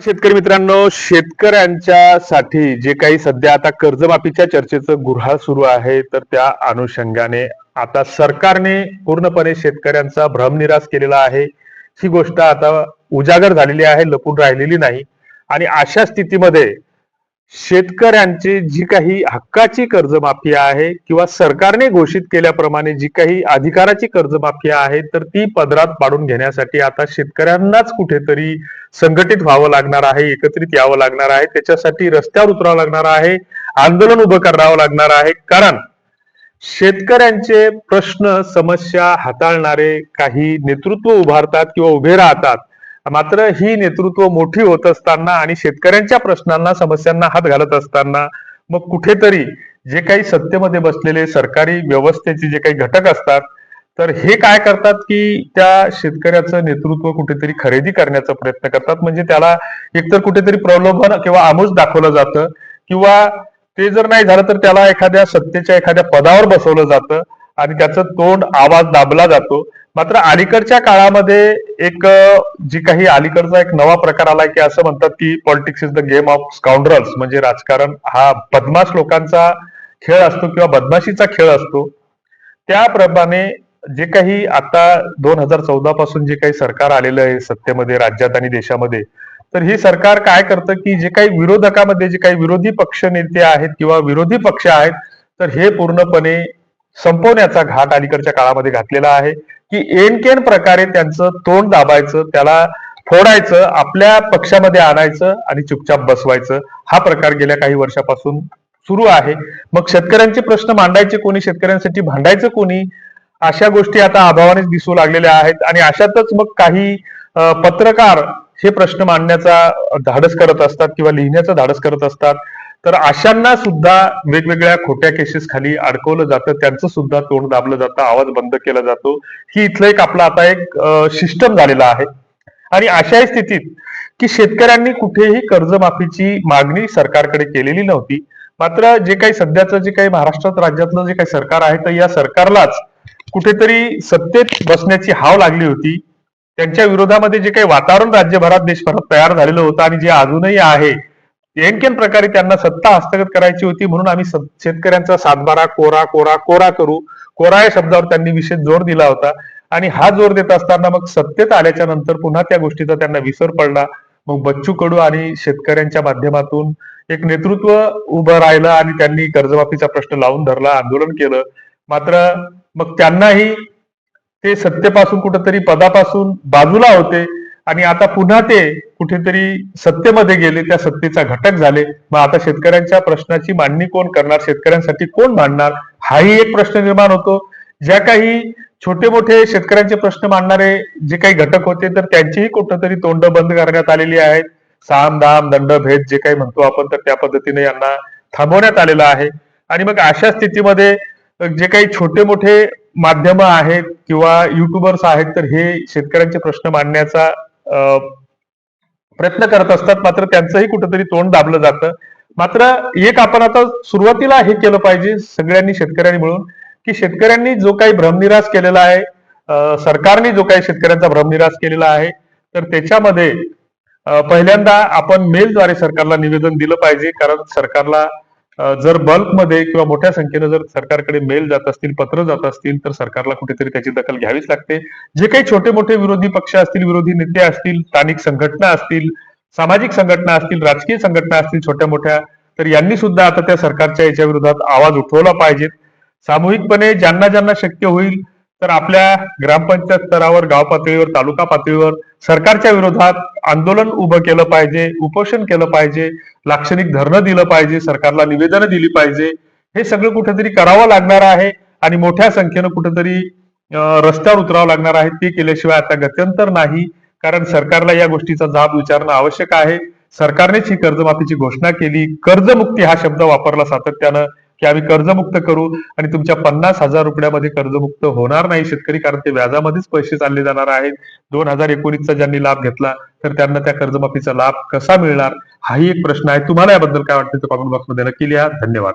शेतकरी मित्रांनो, शेतकऱ्यांच्यासाठी जे काही सध्या आता कर्जमाफीच्या चर्चेचं गुऱ्हाळ सुरू आहे, तर त्या अनुषंगाने आता सरकारने पूर्णपणे शेतकऱ्यांचा भ्रमनिरास केलेला आहे. ही गोष्ट आता उजागर झालेली आहे, लपून राहिलेली नाही. आणि अशा स्थितीमध्ये शेतकऱ्यांची जी काही हक्काची कर्जमाफी आहे किंवा सरकारने घोषित केल्याप्रमाणे जी काही अधिकाराची कर्जमाफी आहे, तर ती पदरात पाडून घेण्यासाठी आता शेतकऱ्यांनाच कुठेतरी संघटित व्हावं लागणार आहे, एकत्रित यावं लागणार आहे. त्याच्यासाठी रस्त्यावर उतरावं लागणार आहे, आंदोलन उभं करावं लागणार आहे. कारण शेतकऱ्यांचे प्रश्न समस्या हाताळणारे काही नेतृत्व उभारतात किंवा उभे राहतात. मात्र ही नेतृत्व मोठी होत असताना आणि शेतकऱ्यांच्या प्रश्नांना समस्यांना हात घालत असताना मग कुठेतरी जे काही सत्तेमध्ये बसलेले सरकारी व्यवस्थेचे जे काही घटक असतात, तर हे काय करतात की त्या शेतकऱ्याचं नेतृत्व कुठेतरी खरेदी करण्याचा प्रयत्न करतात. म्हणजे त्याला एकतर कुठेतरी प्रलोभन किंवा आमुष दाखवलं जातं किंवा ते जर नाही झालं तर त्याला एखाद्या सत्तेच्या एखाद्या पदावर बसवलं जातं आणि त्याचं तोंड आवाज दाबला जातो. मात्र अलीकडच्या काळामध्ये एक जी काही अलीकडचा एक नवा प्रकार आलाय की असं म्हणतात की politics is the game of scoundrels, म्हणजे राजकारण हा बदमाश लोकांचा खेळ असतो किंवा बदमाशीचा खेळ असतो. त्याप्रमाणे जे काही आता 2014 पासून जे काही सरकार आलेलं आहे सत्तेमध्ये राज्यात आणि देशामध्ये, तर ही सरकार काय करतं की जे काही विरोधकामध्ये जे काही विरोधी पक्ष नेते आहेत किंवा विरोधी पक्ष आहेत, तर हे पूर्णपणे संपवण्याचा घाट अलीकडच्या काळामध्ये घातलेला आहे की एनकेन प्रकारे त्यांचं तोंड दाबायचं, त्याला फोडायचं, आपल्या पक्षामध्ये आणायचं आणि चुपचाप बसवायचं. हा प्रकार गेल्या काही वर्षापासून सुरू आहे. मग शेतकऱ्यांचे प्रश्न मांडायचे कोणी, शेतकऱ्यांसाठी भांडायचं कोणी, अशा गोष्टी आता अभावानेच दिसू लागलेल्या आहेत. आणि अशातच मग काही पत्रकार हे प्रश्न मांडण्याचा धाडस करत असतात किंवा लिहिण्याचं धाडस करत असतात. तर अशांना सुद्धा वेगवेगळ्या खोट्या केसेस खाली अडकवलं जातं, त्यांचं सुद्धा तोंड दाबलं जातं, आवाज बंद केला जातो. ही इथलं एक आपला आता एक सिस्टम झालेला आहे. आणि अशा स्थितीत की शेतकऱ्यांनी कुठेही कर्जमाफीची मागणी सरकारकडे केलेली नव्हती. मात्र जे काही सध्याचं जे काही महाराष्ट्रात राज्यातलं जे काही सरकार आहे, तर या सरकारलाच कुठेतरी सत्तेत बसण्याची हाव लागली होती. त्यांच्या विरोधामध्ये जे काही वातावरण राज्यभरात देशभरात तयार झालेलं होतं आणि जे अजूनही आहे, एनकेन प्रकारे त्यांना सत्ता हस्तगत करायची होती. म्हणून आम्ही शेतकऱ्यांचा सातबारा कोरा कोरा कोरा करू, कोरा या शब्दावर त्यांनी विशेष जोर दिला होता. आणि हा जोर देत असताना मग सत्तेत आल्याच्या नंतर पुन्हा त्या गोष्टीचा त्यांना विसर पडला. मग बच्चू कडू आणि शेतकऱ्यांच्या माध्यमातून एक नेतृत्व उभं राहिलं आणि त्यांनी कर्जमाफीचा प्रश्न लावून धरला, आंदोलन केलं. मात्र मग त्यांनाही ते सत्तेपासून कुठेतरी पदापासून बाजूला होते आणि आता पुन्हा ते कुठेतरी सत्तेमध्ये गेले, त्या सत्तेचा घटक झाले. मग आता शेतकऱ्यांच्या प्रश्नाची मांडणी कोण करणार, शेतकऱ्यांसाठी कोण मांडणार, हाही एक प्रश्न निर्माण होतो. ज्या काही छोटे मोठे शेतकऱ्यांचे प्रश्न मांडणारे जे काही घटक होते, तर त्यांचीही कुठंतरी तोंड बंद करण्यात आलेली आहेत. साम दाम दंड भेद जे काही म्हणतो आपण, तर त्या पद्धतीने यांना थांबवण्यात आलेलं आहे. आणि मग अशा स्थितीमध्ये जे काही छोटे मोठे माध्यम आहेत किंवा युट्यूबर्स आहेत, तर हे शेतकऱ्यांचे प्रश्न मांडण्याचा प्रयत्न करत असतात. मात्र त्यांचंही कुठेतरी तोंड दाबलं जातं. मात्र एक आपण आता सुरुवातीला हे केलं पाहिजे सगळ्यांनी, शेतकऱ्यांनी मिळून, की शेतकऱ्यांनी जो काही भ्रमनिरास केलेला आहे, सरकारने जो काही शेतकऱ्यांचा भ्रमनिरास केलेला आहे, तर त्याच्यामध्ये पहिल्यांदा आपण मेलद्वारे सरकारला निवेदन दिलं पाहिजे. कारण सरकारला जर बल्कमध्ये किंवा मोठ्या संख्येनं जर सरकारकडे मेल जात असतील, पत्र जात असतील, तर सरकारला कुठेतरी त्याची दखल घ्यावीच लागते. जे काही छोटे मोठे विरोधी पक्ष असतील, विरोधी नेते असतील, स्थानिक संघटना असतील, सामाजिक संघटना असतील, राजकीय संघटना असतील छोट्या मोठ्या, तर यांनी सुद्धा आता त्या सरकारच्या याच्या विरोधात आवाज उठवला पाहिजेत. सामूहिकपणे ज्यांना ज्यांना शक्य होईल, तर आपल्या ग्रामपंचायत स्तरावर, गाव पातळीवर, तालुका पातळीवर सरकारच्या विरोधात आंदोलन उभं केलं पाहिजे, उपोषण केलं पाहिजे, लाक्षणिक धरणं दिलं पाहिजे, सरकारला निवेदनं दिली पाहिजे. हे सगळं कुठेतरी करावं लागणार आहे आणि मोठ्या संख्येनं कुठेतरी रस्त्यावर उतरावं लागणार आहे. ते केल्याशिवाय आता गत्यंतर नाही. कारण सरकारला या गोष्टीचा जाब विचारणं आवश्यक आहे. सरकारनेच ही कर्जमाफीची घोषणा केली. कर्जमुक्ती हा शब्द वापरला सातत्यानं की आम्ही कर्जमुक्त करू, आणि तुमच्या 50,000 रुपयामध्ये कर्जमुक्त होणार नाही शेतकरी, कारण ते व्याजामध्येच पैसे चालले जाणार आहेत. 2019चा ज्यांनी लाभ घेतला, तर त्यांना त्या कर्जमाफीचा लाभ कसा मिळणार, हाही एक प्रश्न आहे. तुम्हाला याबद्दल काय वाटतं ते कमेंट बॉक्समध्ये नक्की लिहा. धन्यवाद.